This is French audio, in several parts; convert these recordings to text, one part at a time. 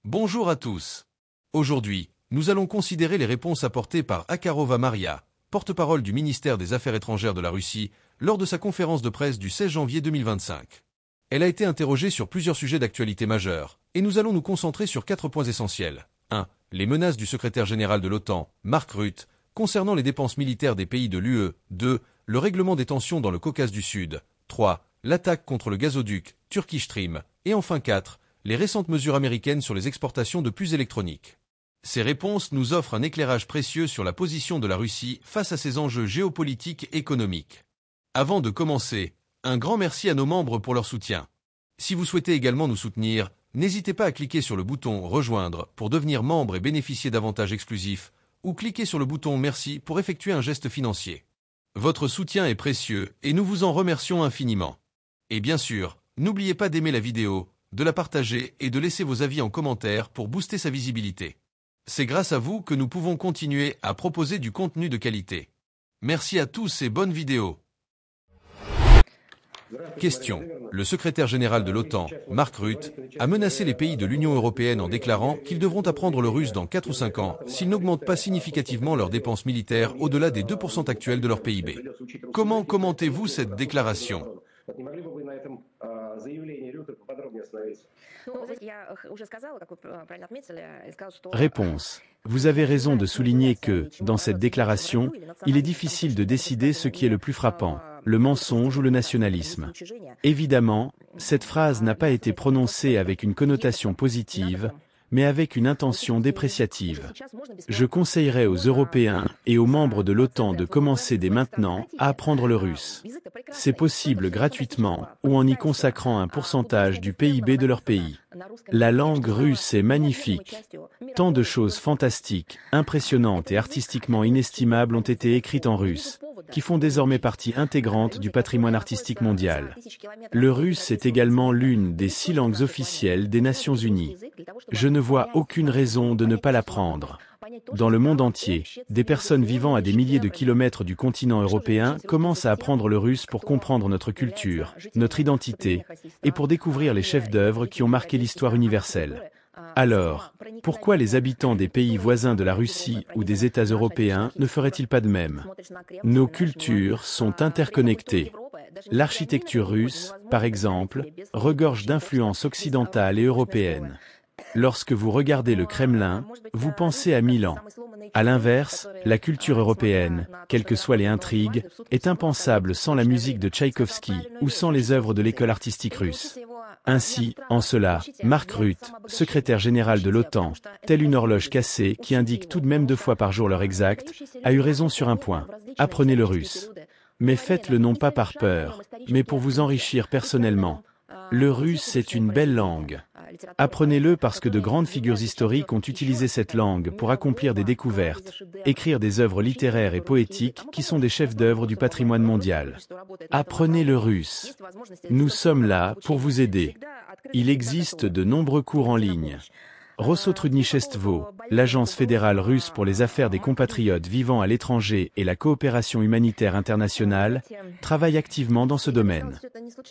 Bonjour à tous. Aujourd'hui, nous allons considérer les réponses apportées par Akharova Maria, porte-parole du ministère des Affaires étrangères de la Russie, lors de sa conférence de presse du 16 janvier 2025. Elle a été interrogée sur plusieurs sujets d'actualité majeure, et nous allons nous concentrer sur 4 points essentiels. 1. Les menaces du secrétaire général de l'OTAN, Mark Rutte, concernant les dépenses militaires des pays de l'UE. 2. Le règlement des tensions dans le Caucase du Sud. 3. L'attaque contre le gazoduc, Turkish Stream. Et enfin 4. Les récentes mesures américaines sur les exportations de puces électroniques. Ces réponses nous offrent un éclairage précieux sur la position de la Russie face à ces enjeux géopolitiques et économiques. Avant de commencer, un grand merci à nos membres pour leur soutien. Si vous souhaitez également nous soutenir, n'hésitez pas à cliquer sur le bouton « Rejoindre » pour devenir membre et bénéficier d'avantages exclusifs, ou cliquez sur le bouton « Merci » pour effectuer un geste financier. Votre soutien est précieux et nous vous en remercions infiniment. Et bien sûr, n'oubliez pas d'aimer la vidéo, de la partager et de laisser vos avis en commentaire pour booster sa visibilité. C'est grâce à vous que nous pouvons continuer à proposer du contenu de qualité. Merci à tous et bonne vidéo. Question. Le secrétaire général de l'OTAN, Mark Rutte, a menacé les pays de l'Union européenne en déclarant qu'ils devront apprendre le russe dans 4 ou 5 ans s'ils n'augmentent pas significativement leurs dépenses militaires au-delà des 2% actuels de leur PIB. Comment commentez-vous cette déclaration ? Réponse. Vous avez raison de souligner que, dans cette déclaration, il est difficile de décider ce qui est le plus frappant, le mensonge ou le nationalisme. Évidemment, cette phrase n'a pas été prononcée avec une connotation positive, mais avec une intention dépréciative. Je conseillerais aux Européens et aux membres de l'OTAN de commencer dès maintenant à apprendre le russe. C'est possible gratuitement ou en y consacrant un pourcentage du PIB de leur pays. La langue russe est magnifique. Tant de choses fantastiques, impressionnantes et artistiquement inestimables ont été écrites en russe, qui font désormais partie intégrante du patrimoine artistique mondial. Le russe est également l'une des 6 langues officielles des Nations Unies. Je ne vois aucune raison de ne pas l'apprendre. Dans le monde entier, des personnes vivant à des milliers de kilomètres du continent européen commencent à apprendre le russe pour comprendre notre culture, notre identité, et pour découvrir les chefs-d'œuvre qui ont marqué l'histoire universelle. Alors, pourquoi les habitants des pays voisins de la Russie ou des États européens ne feraient-ils pas de même? Nos cultures sont interconnectées. L'architecture russe, par exemple, regorge d'influences occidentales et européennes. Lorsque vous regardez le Kremlin, vous pensez à Milan. À l'inverse, la culture européenne, quelles que soient les intrigues, est impensable sans la musique de Tchaïkovski ou sans les œuvres de l'école artistique russe. Ainsi, en cela, Mark Rutte, secrétaire général de l'OTAN, telle une horloge cassée qui indique tout de même 2 fois par jour l'heure exacte, a eu raison sur un point. Apprenez le russe. Mais faites-le non pas par peur, mais pour vous enrichir personnellement. Le russe est une belle langue. Apprenez-le parce que de grandes figures historiques ont utilisé cette langue pour accomplir des découvertes, écrire des œuvres littéraires et poétiques qui sont des chefs-d'œuvre du patrimoine mondial. Apprenez le russe. Nous sommes là pour vous aider. Il existe de nombreux cours en ligne. Rossotrudnichestvo, l'agence fédérale russe pour les affaires des compatriotes vivant à l'étranger et la coopération humanitaire internationale, travaille activement dans ce domaine.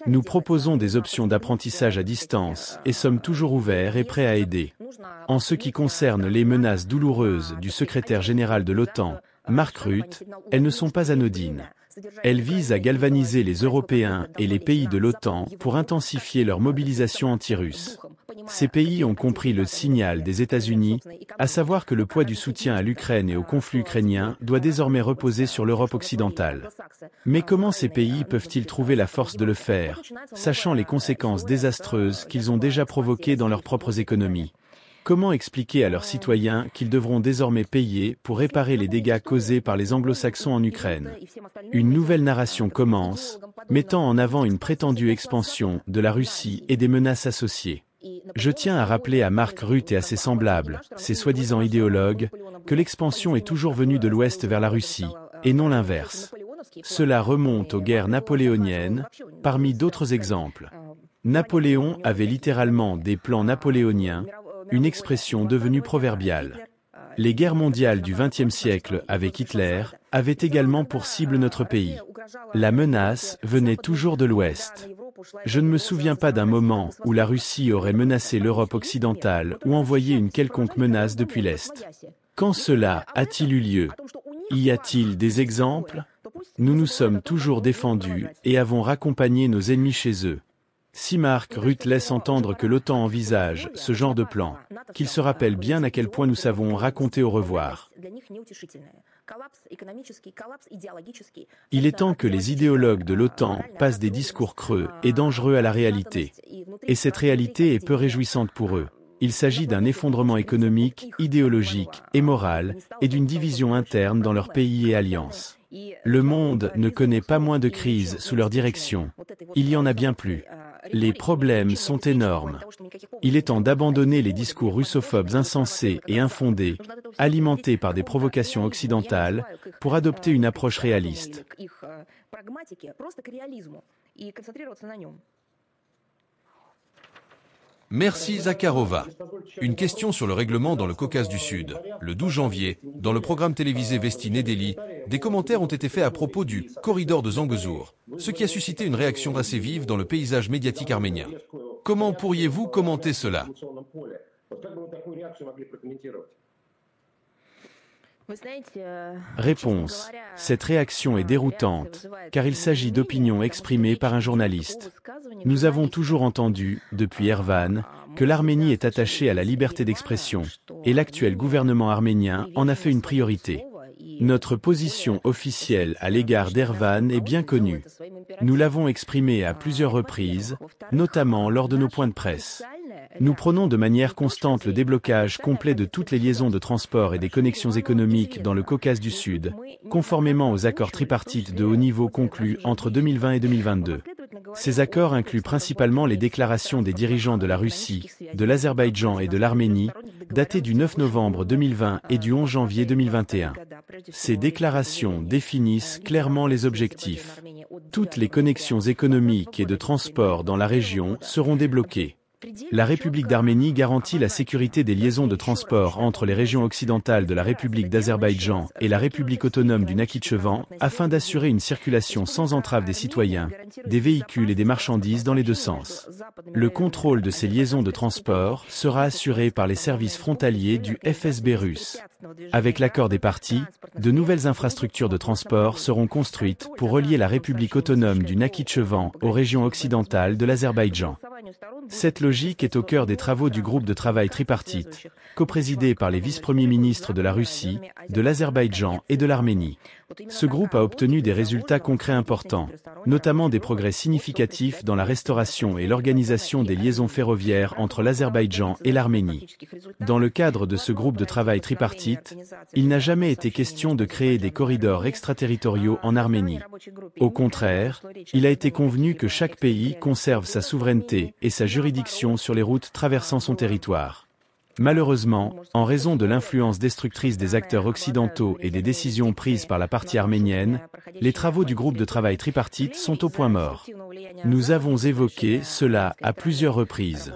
Nous proposons des options d'apprentissage à distance et sommes toujours ouverts et prêts à aider. En ce qui concerne les menaces douloureuses du secrétaire général de l'OTAN, Mark Rutte, elles ne sont pas anodines. Elles visent à galvaniser les Européens et les pays de l'OTAN pour intensifier leur mobilisation anti-russe. Ces pays ont compris le signal des États-Unis, à savoir que le poids du soutien à l'Ukraine et au conflit ukrainien doit désormais reposer sur l'Europe occidentale. Mais comment ces pays peuvent-ils trouver la force de le faire, sachant les conséquences désastreuses qu'ils ont déjà provoquées dans leurs propres économies? Comment expliquer à leurs citoyens qu'ils devront désormais payer pour réparer les dégâts causés par les anglo-saxons en Ukraine? Une nouvelle narration commence, mettant en avant une prétendue expansion de la Russie et des menaces associées. Je tiens à rappeler à Mark Rutte et à ses semblables, ses soi-disant idéologues, que l'expansion est toujours venue de l'Ouest vers la Russie, et non l'inverse. Cela remonte aux guerres napoléoniennes, parmi d'autres exemples. Napoléon avait littéralement des plans napoléoniens, une expression devenue proverbiale. Les guerres mondiales du XXe siècle avec Hitler avaient également pour cible notre pays. La menace venait toujours de l'Ouest. Je ne me souviens pas d'un moment où la Russie aurait menacé l'Europe occidentale ou envoyé une quelconque menace depuis l'Est. Quand cela a-t-il eu lieu? Y a-t-il des exemples? Nous nous sommes toujours défendus et avons raccompagné nos ennemis chez eux. Si Mark Rutte laisse entendre que l'OTAN envisage ce genre de plan, qu'il se rappelle bien à quel point nous savons raconter au revoir. Il est temps que les idéologues de l'OTAN passent des discours creux et dangereux à la réalité. Et cette réalité est peu réjouissante pour eux. Il s'agit d'un effondrement économique, idéologique et moral, et d'une division interne dans leur pays et alliances. Le monde ne connaît pas moins de crises sous leur direction. Il y en a bien plus. Les problèmes sont énormes. Il est temps d'abandonner les discours russophobes insensés et infondés, alimentés par des provocations occidentales, pour adopter une approche réaliste. Merci Zakharova. Une question sur le règlement dans le Caucase du Sud. Le 12 janvier, dans le programme télévisé Vesti Nedeli, des commentaires ont été faits à propos du corridor de Zangezur, ce qui a suscité une réaction assez vive dans le paysage médiatique arménien. Comment pourriez-vous commenter cela? Réponse. Cette réaction est déroutante, car il s'agit d'opinions exprimées par un journaliste. Nous avons toujours entendu, depuis Erevan, que l'Arménie est attachée à la liberté d'expression, et l'actuel gouvernement arménien en a fait une priorité. Notre position officielle à l'égard d'Erevan est bien connue. Nous l'avons exprimée à plusieurs reprises, notamment lors de nos points de presse. Nous prônons de manière constante le déblocage complet de toutes les liaisons de transport et des connexions économiques dans le Caucase du Sud, conformément aux accords tripartites de haut niveau conclus entre 2020 et 2022. Ces accords incluent principalement les déclarations des dirigeants de la Russie, de l'Azerbaïdjan et de l'Arménie, datées du 9 novembre 2020 et du 11 janvier 2021. Ces déclarations définissent clairement les objectifs. Toutes les connexions économiques et de transport dans la région seront débloquées. La République d'Arménie garantit la sécurité des liaisons de transport entre les régions occidentales de la République d'Azerbaïdjan et la République autonome du Nakhitchevan afin d'assurer une circulation sans entrave des citoyens, des véhicules et des marchandises dans les deux sens. Le contrôle de ces liaisons de transport sera assuré par les services frontaliers du FSB russe. Avec l'accord des parties, de nouvelles infrastructures de transport seront construites pour relier la République autonome du Nakhitchevan aux régions occidentales de l'Azerbaïdjan. Cette logique est au cœur des travaux du groupe de travail tripartite, coprésidé par les vice-premiers ministres de la Russie, de l'Azerbaïdjan et de l'Arménie. Ce groupe a obtenu des résultats concrets importants, notamment des progrès significatifs dans la restauration et l'organisation des liaisons ferroviaires entre l'Azerbaïdjan et l'Arménie. Dans le cadre de ce groupe de travail tripartite, il n'a jamais été question de créer des corridors extraterritoriaux en Arménie. Au contraire, il a été convenu que chaque pays conserve sa souveraineté et sa juridiction sur les routes traversant son territoire. Malheureusement, en raison de l'influence destructrice des acteurs occidentaux et des décisions prises par la partie arménienne, les travaux du groupe de travail tripartite sont au point mort. Nous avons évoqué cela à plusieurs reprises.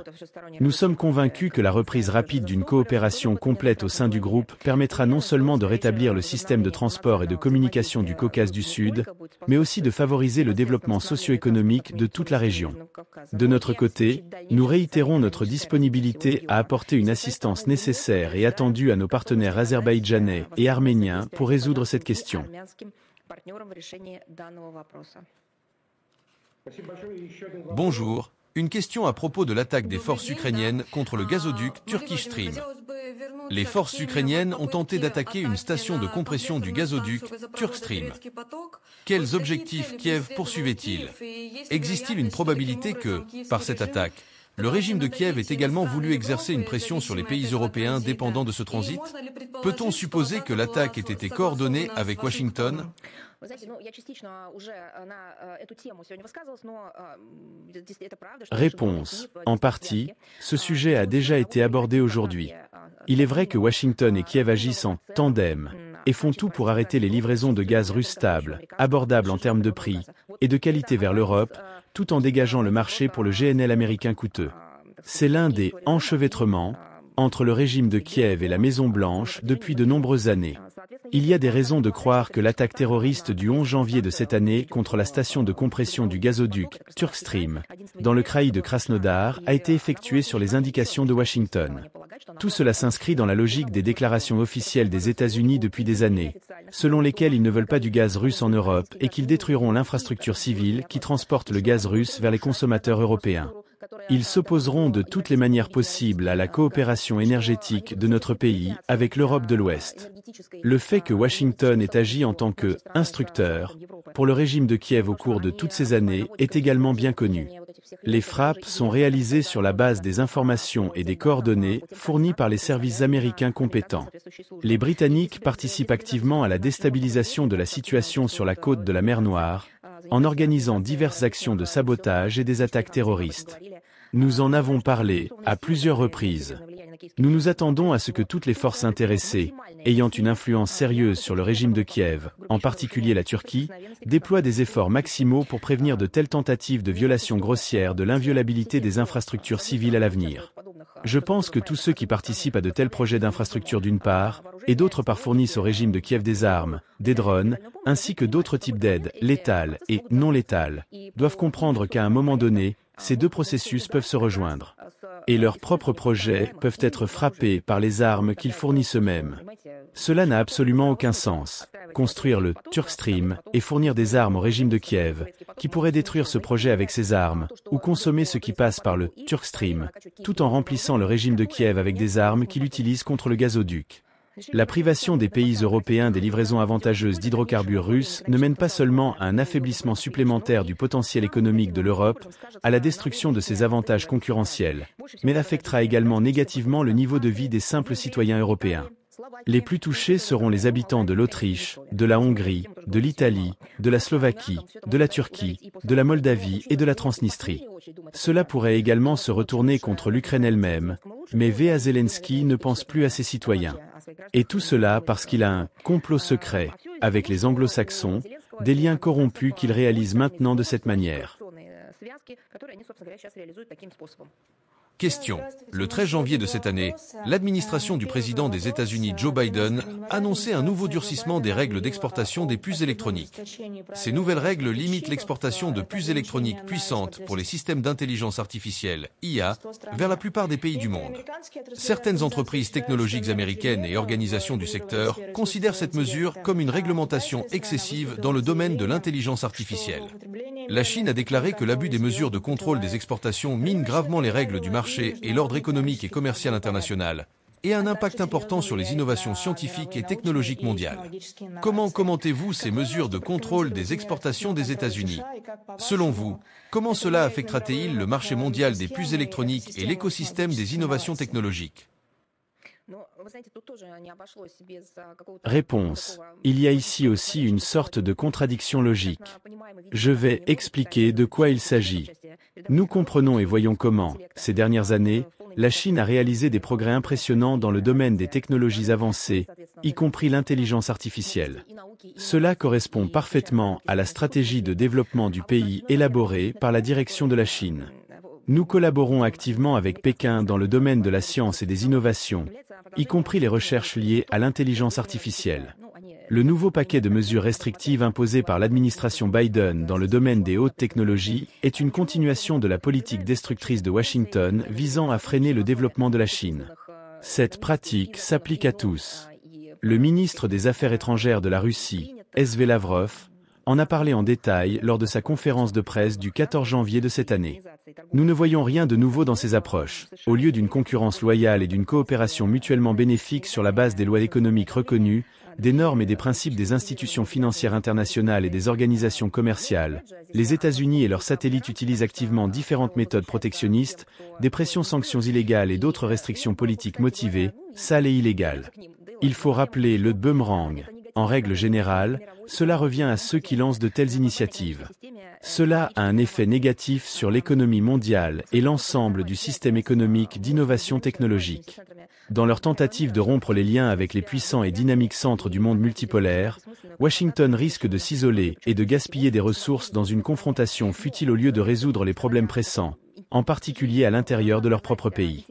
Nous sommes convaincus que la reprise rapide d'une coopération complète au sein du groupe permettra non seulement de rétablir le système de transport et de communication du Caucase du Sud, mais aussi de favoriser le développement socio-économique de toute la région. De notre côté, nous réitérons notre disponibilité à apporter une assistance nécessaire et attendue à nos partenaires azerbaïdjanais et arméniens pour résoudre cette question. Bonjour, une question à propos de l'attaque des forces ukrainiennes contre le gazoduc Turkish Stream. Les forces ukrainiennes ont tenté d'attaquer une station de compression du gazoduc Turkstream. Quels objectifs Kiev poursuivait-il? Existe-t-il une probabilité que, par cette attaque, le régime de Kiev ait également voulu exercer une pression sur les pays européens dépendants de ce transit? Peut-on supposer que l'attaque ait été coordonnée avec Washington? Réponse. En partie, ce sujet a déjà été abordé aujourd'hui. Il est vrai que Washington et Kiev agissent en tandem et font tout pour arrêter les livraisons de gaz russe stables, abordables en termes de prix et de qualité vers l'Europe, tout en dégageant le marché pour le GNL américain coûteux. C'est l'un des enchevêtrements entre le régime de Kiev et la Maison-Blanche depuis de nombreuses années. Il y a des raisons de croire que l'attaque terroriste du 11 janvier de cette année contre la station de compression du gazoduc Turkstream, dans le kraï de Krasnodar, a été effectuée sur les indications de Washington. Tout cela s'inscrit dans la logique des déclarations officielles des États-Unis depuis des années, selon lesquelles ils ne veulent pas du gaz russe en Europe et qu'ils détruiront l'infrastructure civile qui transporte le gaz russe vers les consommateurs européens. Ils s'opposeront de toutes les manières possibles à la coopération énergétique de notre pays avec l'Europe de l'Ouest. Le fait que Washington ait agi en tant que « instructeur » pour le régime de Kiev au cours de toutes ces années est également bien connu. Les frappes sont réalisées sur la base des informations et des coordonnées fournies par les services américains compétents. Les Britanniques participent activement à la déstabilisation de la situation sur la côte de la mer Noire, en organisant diverses actions de sabotage et des attaques terroristes. Nous en avons parlé à plusieurs reprises. Nous nous attendons à ce que toutes les forces intéressées, ayant une influence sérieuse sur le régime de Kiev, en particulier la Turquie, déploient des efforts maximaux pour prévenir de telles tentatives de violation grossière de l'inviolabilité des infrastructures civiles à l'avenir. Je pense que tous ceux qui participent à de tels projets d'infrastructures d'une part, et d'autre part fournissent au régime de Kiev des armes, des drones, ainsi que d'autres types d'aides, létales et non létales, doivent comprendre qu'à un moment donné, ces deux processus peuvent se rejoindre. Et leurs propres projets peuvent être frappés par les armes qu'ils fournissent eux-mêmes. Cela n'a absolument aucun sens. Construire le Turkstream et fournir des armes au régime de Kiev, qui pourrait détruire ce projet avec ses armes, ou consommer ce qui passe par le Turkstream, tout en remplissant le régime de Kiev avec des armes qu'il utilise contre le gazoduc. La privation des pays européens des livraisons avantageuses d'hydrocarbures russes ne mène pas seulement à un affaiblissement supplémentaire du potentiel économique de l'Europe, à la destruction de ses avantages concurrentiels, mais affectera également négativement le niveau de vie des simples citoyens européens. Les plus touchés seront les habitants de l'Autriche, de la Hongrie, de l'Italie, de la Slovaquie, de la Turquie, de la Moldavie et de la Transnistrie. Cela pourrait également se retourner contre l'Ukraine elle-même, mais V.A. Zelensky ne pense plus à ses citoyens. Et tout cela parce qu'il a un complot secret avec les anglo-saxons, des liens corrompus qu'il réalise maintenant de cette manière. Question. Le 13 janvier de cette année, l'administration du président des États-Unis Joe Biden annonçait un nouveau durcissement des règles d'exportation des puces électroniques. Ces nouvelles règles limitent l'exportation de puces électroniques puissantes pour les systèmes d'intelligence artificielle, IA, vers la plupart des pays du monde. Certaines entreprises technologiques américaines et organisations du secteur considèrent cette mesure comme une réglementation excessive dans le domaine de l'intelligence artificielle. La Chine a déclaré que l'abus des mesures de contrôle des exportations mine gravement les règles du marché et l'ordre économique et commercial international, et a un impact important sur les innovations scientifiques et technologiques mondiales. Comment commentez-vous ces mesures de contrôle des exportations des États-Unis? Selon vous, comment cela affectera-t-il le marché mondial des puces électroniques et l'écosystème des innovations technologiques? Réponse. Il y a ici aussi une sorte de contradiction logique. Je vais expliquer de quoi il s'agit. Nous comprenons et voyons comment, ces dernières années, la Chine a réalisé des progrès impressionnants dans le domaine des technologies avancées, y compris l'intelligence artificielle. Cela correspond parfaitement à la stratégie de développement du pays élaborée par la direction de la Chine. Nous collaborons activement avec Pékin dans le domaine de la science et des innovations, y compris les recherches liées à l'intelligence artificielle. Le nouveau paquet de mesures restrictives imposées par l'administration Biden dans le domaine des hautes technologies est une continuation de la politique destructrice de Washington visant à freiner le développement de la Chine. Cette pratique s'applique à tous. Le ministre des Affaires étrangères de la Russie, S.V. Lavrov, en a parlé en détail lors de sa conférence de presse du 14 janvier de cette année. Nous ne voyons rien de nouveau dans ces approches. Au lieu d'une concurrence loyale et d'une coopération mutuellement bénéfique sur la base des lois économiques reconnues, des normes et des principes des institutions financières internationales et des organisations commerciales, les États-Unis et leurs satellites utilisent activement différentes méthodes protectionnistes, des pressions-sanctions illégales et d'autres restrictions politiques motivées, sales et illégales. Il faut rappeler le boomerang. En règle générale, cela revient à ceux qui lancent de telles initiatives. Cela a un effet négatif sur l'économie mondiale et l'ensemble du système économique d'innovation technologique. Dans leur tentative de rompre les liens avec les puissants et dynamiques centres du monde multipolaire, Washington risque de s'isoler et de gaspiller des ressources dans une confrontation futile au lieu de résoudre les problèmes pressants, en particulier à l'intérieur de leur propre pays.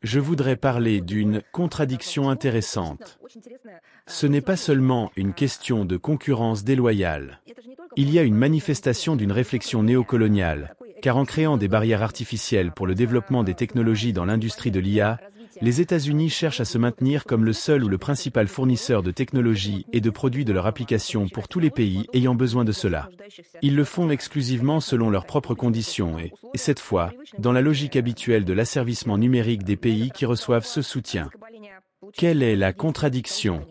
je voudrais parler d'une contradiction intéressante. Ce n'est pas seulement une question de concurrence déloyale. Il y a une manifestation d'une réflexion néocoloniale, car en créant des barrières artificielles pour le développement des technologies dans l'industrie de l'IA, les États-Unis cherchent à se maintenir comme le seul ou le principal fournisseur de technologies et de produits de leur application pour tous les pays ayant besoin de cela. Ils le font exclusivement selon leurs propres conditions et cette fois, dans la logique habituelle de l'asservissement numérique des pays qui reçoivent ce soutien. Quelle est la contradiction?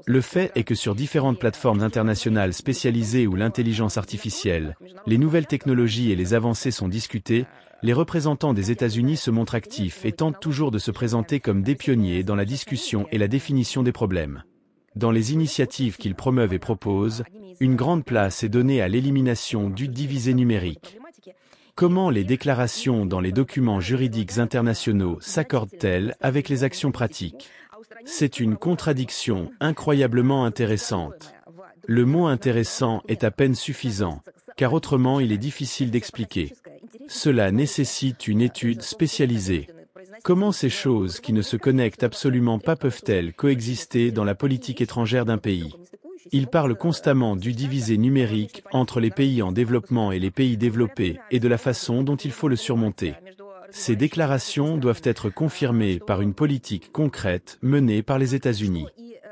Le fait est que sur différentes plateformes internationales spécialisées où l'intelligence artificielle, les nouvelles technologies et les avancées sont discutées, les représentants des États-Unis se montrent actifs et tentent toujours de se présenter comme des pionniers dans la discussion et la définition des problèmes. Dans les initiatives qu'ils promeuvent et proposent, une grande place est donnée à l'élimination du divisé numérique. Comment les déclarations dans les documents juridiques internationaux s'accordent-elles avec les actions pratiques? C'est une contradiction incroyablement intéressante. Le mot intéressant est à peine suffisant, car autrement il est difficile d'expliquer. Cela nécessite une étude spécialisée. Comment ces choses qui ne se connectent absolument pas peuvent-elles coexister dans la politique étrangère d'un pays? Il parle constamment du divisé numérique entre les pays en développement et les pays développés et de la façon dont il faut le surmonter. Ces déclarations doivent être confirmées par une politique concrète menée par les États-Unis.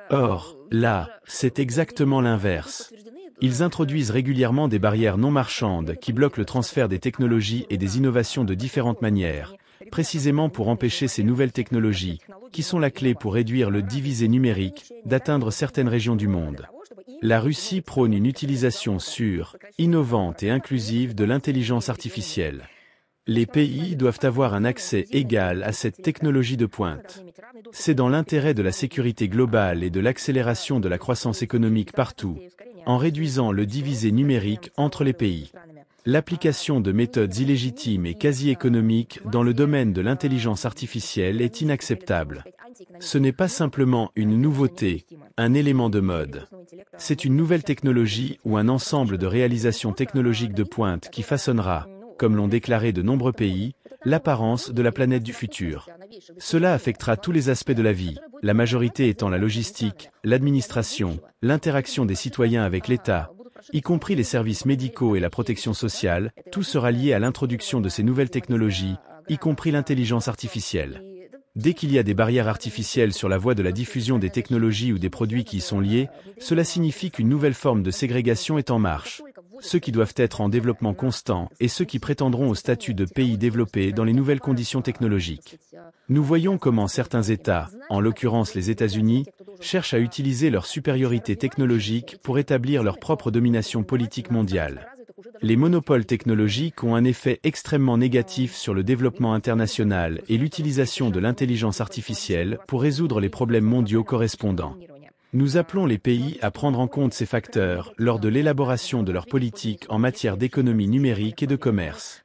Or, là, c'est exactement l'inverse. Ils introduisent régulièrement des barrières non marchandes qui bloquent le transfert des technologies et des innovations de différentes manières, précisément pour empêcher ces nouvelles technologies, qui sont la clé pour réduire le divisé numérique, d'atteindre certaines régions du monde. La Russie prône une utilisation sûre, innovante et inclusive de l'intelligence artificielle. Les pays doivent avoir un accès égal à cette technologie de pointe. C'est dans l'intérêt de la sécurité globale et de l'accélération de la croissance économique partout, en réduisant le divisé numérique entre les pays. L'application de méthodes illégitimes et quasi-économiques dans le domaine de l'intelligence artificielle est inacceptable. Ce n'est pas simplement une nouveauté, un élément de mode. C'est une nouvelle technologie ou un ensemble de réalisations technologiques de pointe qui façonnera, comme l'ont déclaré de nombreux pays, l'apparence de la planète du futur. Cela affectera tous les aspects de la vie, la majorité étant la logistique, l'administration, l'interaction des citoyens avec l'État, y compris les services médicaux et la protection sociale, tout sera lié à l'introduction de ces nouvelles technologies, y compris l'intelligence artificielle. Dès qu'il y a des barrières artificielles sur la voie de la diffusion des technologies ou des produits qui y sont liés, cela signifie qu'une nouvelle forme de ségrégation est en marche. Ceux qui doivent être en développement constant et ceux qui prétendront au statut de pays développés dans les nouvelles conditions technologiques. Nous voyons comment certains États, en l'occurrence les États-Unis, cherchent à utiliser leur supériorité technologique pour établir leur propre domination politique mondiale. Les monopoles technologiques ont un effet extrêmement négatif sur le développement international et l'utilisation de l'intelligence artificielle pour résoudre les problèmes mondiaux correspondants. Nous appelons les pays à prendre en compte ces facteurs lors de l'élaboration de leur politique en matière d'économie numérique et de commerce.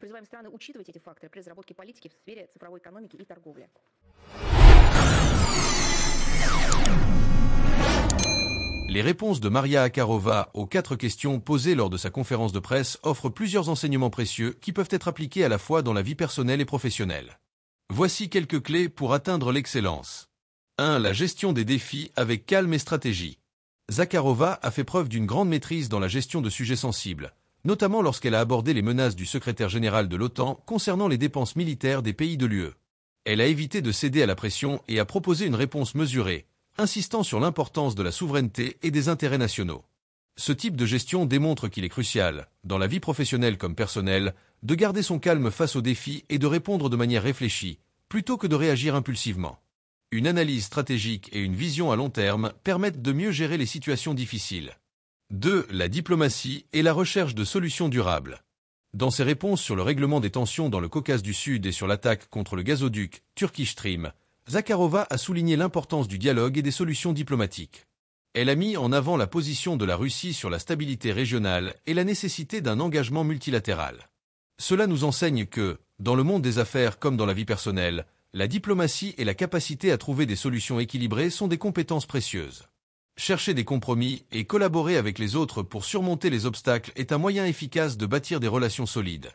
Les réponses de Maria Akharova aux 4 questions posées lors de sa conférence de presse offrent plusieurs enseignements précieux qui peuvent être appliqués à la fois dans la vie personnelle et professionnelle. Voici quelques clés pour atteindre l'excellence. 1. La gestion des défis avec calme et stratégie. Zakharova a fait preuve d'une grande maîtrise dans la gestion de sujets sensibles, notamment lorsqu'elle a abordé les menaces du secrétaire général de l'OTAN concernant les dépenses militaires des pays de l'UE. Elle a évité de céder à la pression et a proposé une réponse mesurée, insistant sur l'importance de la souveraineté et des intérêts nationaux. Ce type de gestion démontre qu'il est crucial, dans la vie professionnelle comme personnelle, de garder son calme face aux défis et de répondre de manière réfléchie, plutôt que de réagir impulsivement. Une analyse stratégique et une vision à long terme permettent de mieux gérer les situations difficiles. 2. La diplomatie et la recherche de solutions durables. Dans ses réponses sur le règlement des tensions dans le Caucase du Sud et sur l'attaque contre le gazoduc Turkish Stream, Zakharova a souligné l'importance du dialogue et des solutions diplomatiques. Elle a mis en avant la position de la Russie sur la stabilité régionale et la nécessité d'un engagement multilatéral. Cela nous enseigne que, dans le monde des affaires comme dans la vie personnelle, la diplomatie et la capacité à trouver des solutions équilibrées sont des compétences précieuses. Chercher des compromis et collaborer avec les autres pour surmonter les obstacles est un moyen efficace de bâtir des relations solides.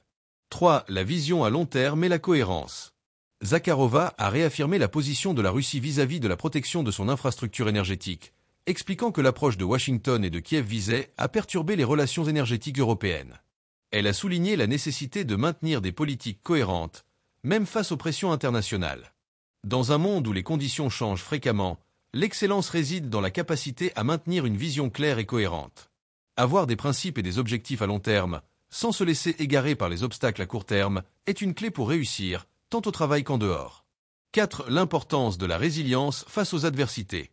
3. La vision à long terme et la cohérence. Zakharova a réaffirmé la position de la Russie vis-à-vis de la protection de son infrastructure énergétique, expliquant que l'approche de Washington et de Kiev visait à perturber les relations énergétiques européennes. Elle a souligné la nécessité de maintenir des politiques cohérentes, même face aux pressions internationales. Dans un monde où les conditions changent fréquemment, l'excellence réside dans la capacité à maintenir une vision claire et cohérente. Avoir des principes et des objectifs à long terme, sans se laisser égarer par les obstacles à court terme, est une clé pour réussir, tant au travail qu'en dehors. 4. L'importance de la résilience face aux adversités.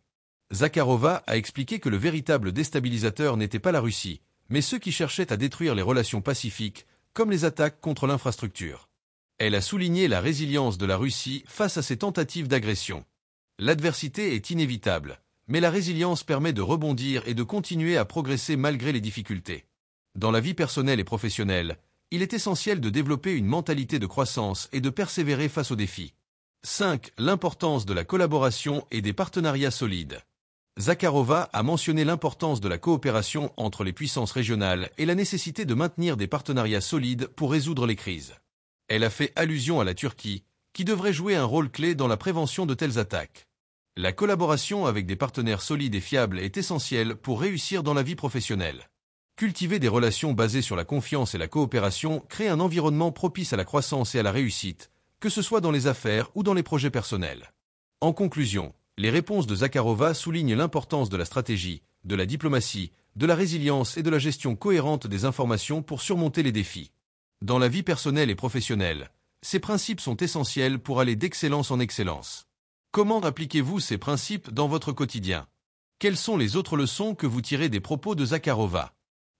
Zakharova a expliqué que le véritable déstabilisateur n'était pas la Russie, mais ceux qui cherchaient à détruire les relations pacifiques, comme les attaques contre l'infrastructure. Elle a souligné la résilience de la Russie face à ces tentatives d'agression. L'adversité est inévitable, mais la résilience permet de rebondir et de continuer à progresser malgré les difficultés. Dans la vie personnelle et professionnelle, il est essentiel de développer une mentalité de croissance et de persévérer face aux défis. 5. L'importance de la collaboration et des partenariats solides. Zakharova a mentionné l'importance de la coopération entre les puissances régionales et la nécessité de maintenir des partenariats solides pour résoudre les crises. Elle a fait allusion à la Turquie, qui devrait jouer un rôle clé dans la prévention de telles attaques. La collaboration avec des partenaires solides et fiables est essentielle pour réussir dans la vie professionnelle. Cultiver des relations basées sur la confiance et la coopération crée un environnement propice à la croissance et à la réussite, que ce soit dans les affaires ou dans les projets personnels. En conclusion, les réponses de Zakharova soulignent l'importance de la stratégie, de la diplomatie, de la résilience et de la gestion cohérente des informations pour surmonter les défis. Dans la vie personnelle et professionnelle, ces principes sont essentiels pour aller d'excellence en excellence. Comment appliquez-vous ces principes dans votre quotidien? Quelles sont les autres leçons que vous tirez des propos de Zakharova?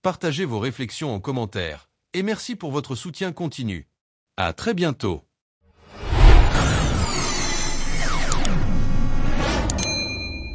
Partagez vos réflexions en commentaire, et merci pour votre soutien continu. À très bientôt.